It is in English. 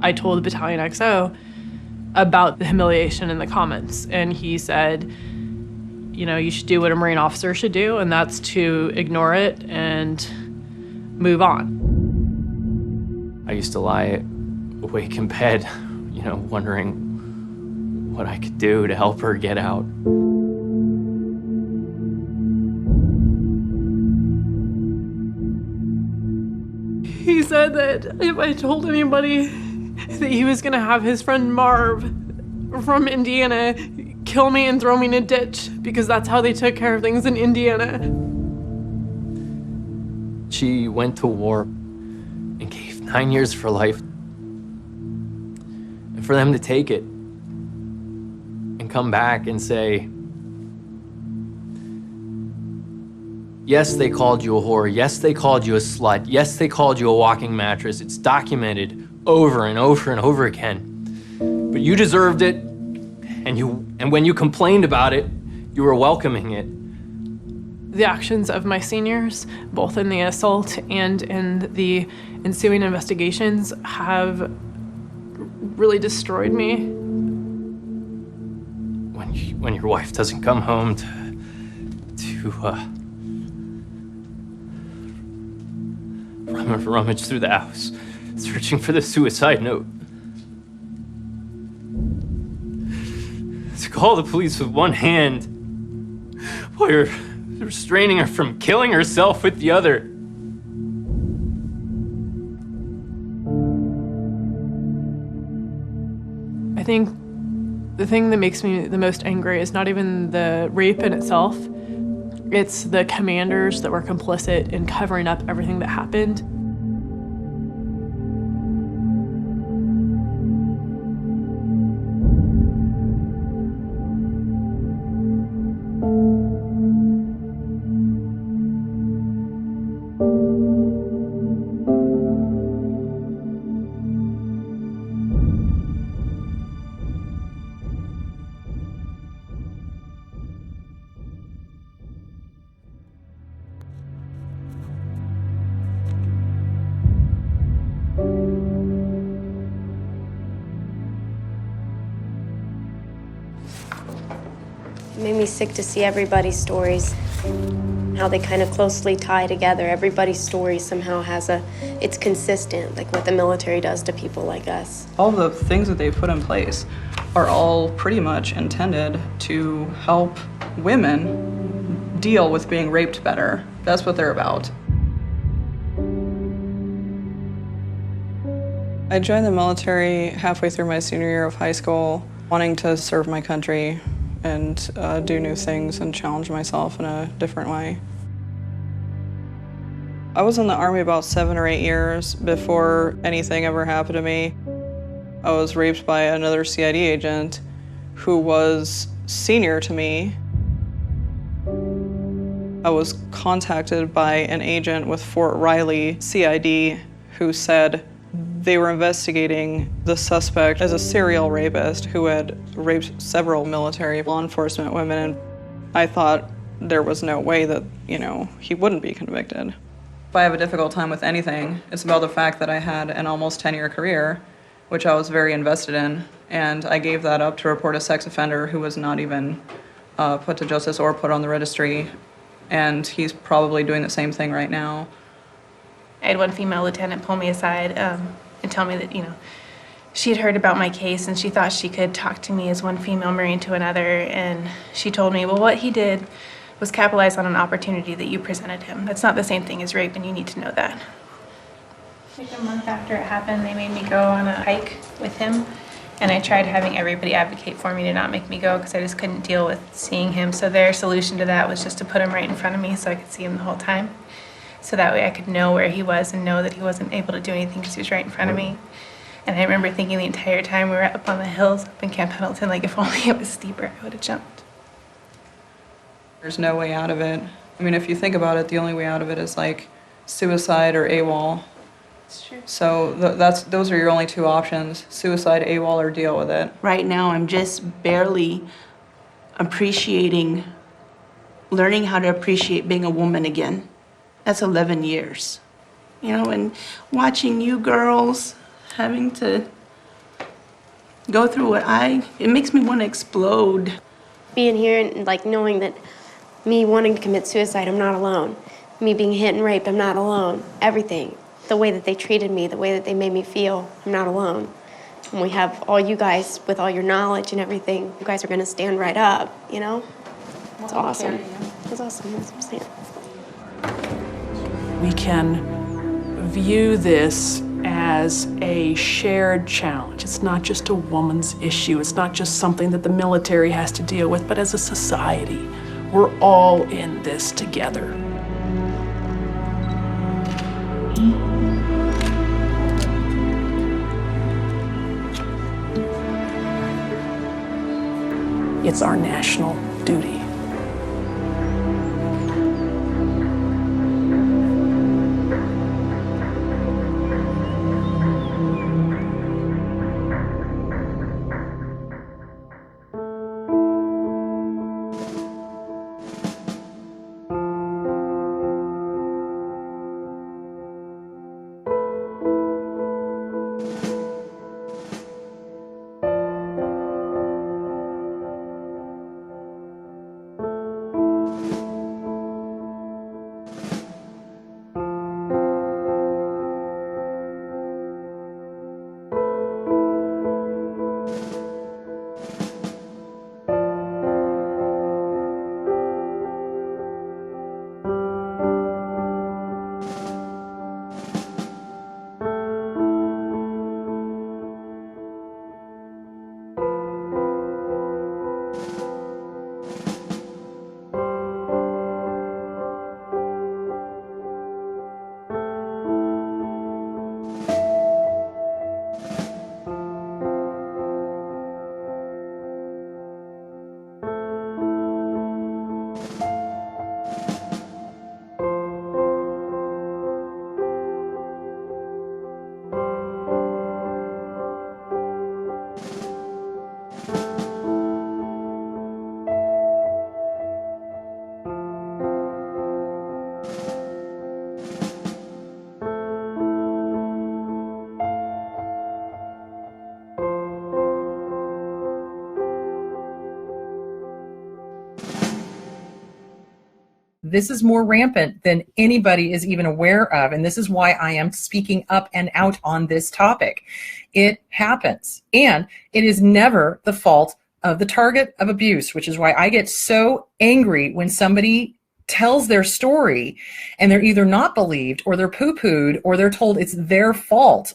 I told Battalion XO about the humiliation in the comments, and he said, you know, you should do what a Marine officer should do, and that's to ignore it and move on. I used to lie awake in bed, you know, wondering what I could do to help her get out. He said that if I told anybody that he was gonna have his friend Marv from Indiana kill me and throw me in a ditch, because that's how they took care of things in Indiana. She went to war and gave 9 years of her life. And for them to take it and come back and say, yes, they called you a whore. Yes, they called you a slut. Yes, they called you a walking mattress. It's documented over and over and over again. But you deserved it, and when you complained about it, you were welcoming it. The actions of my seniors, both in the assault and in the ensuing investigations, have really destroyed me. When your wife doesn't come home to rummage through the house, searching for the suicide note. To call the police with one hand while you're restraining her from killing herself with the other. I think the thing that makes me the most angry is not even the rape in itself. It's the commanders that were complicit in covering up everything that happened. It made me sick to see everybody's stories, how they kind of closely tie together. Everybody's story somehow it's consistent, like what the military does to people like us. All the things that they put in place are all pretty much intended to help women deal with being raped better. That's what they're about. I joined the military halfway through my senior year of high school, wanting to serve my country and do new things and challenge myself in a different way. I was in the Army about 7 or 8 years before anything ever happened to me. I was raped by another CID agent who was senior to me. I was contacted by an agent with Fort Riley CID who said they were investigating the suspect as a serial rapist who had raped several military law enforcement women, and I thought there was no way that, you know, he wouldn't be convicted. If I have a difficult time with anything, it's about the fact that I had an almost 10-year career, which I was very invested in, and I gave that up to report a sex offender who was not even put to justice or put on the registry, and he's probably doing the same thing right now. I had one female lieutenant pull me aside and tell me that, you know, she had heard about my case and she thought she could talk to me as one female Marine to another, and she told me, well, what he did was capitalize on an opportunity that you presented him. That's not the same thing as rape, and you need to know that. Like a month after it happened, they made me go on a hike with him, and I tried having everybody advocate for me to not make me go because I just couldn't deal with seeing him. So their solution to that was just to put him right in front of me so I could see him the whole time. So that way I could know where he was and know that he wasn't able to do anything because he was right in front of me. And I remember thinking the entire time we were up on the hills up in Camp Pendleton, like if only it was steeper, I would have jumped. There's no way out of it. I mean, if you think about it, the only way out of it is like suicide or AWOL. It's true. So those are your only two options, suicide, AWOL, or deal with it. Right now, I'm just barely learning how to appreciate being a woman again. That's 11 years, you know, and watching you girls having to go through what it makes me want to explode. Being here and like knowing that me wanting to commit suicide, I'm not alone. Me being hit and raped, I'm not alone. Everything. The way that they treated me, the way that they made me feel, I'm not alone. And we have all you guys with all your knowledge and everything. You guys are gonna stand right up, you know? It's awesome. It's awesome. That's what I'm saying. We can view this as a shared challenge. It's not just a woman's issue. It's not just something that the military has to deal with, but as a society, we're all in this together. It's our national duty. This is more rampant than anybody is even aware of, and this is why I am speaking up and out on this topic. It happens, and it is never the fault of the target of abuse, which is why I get so angry when somebody tells their story and they're either not believed or they're poo-pooed or they're told it's their fault.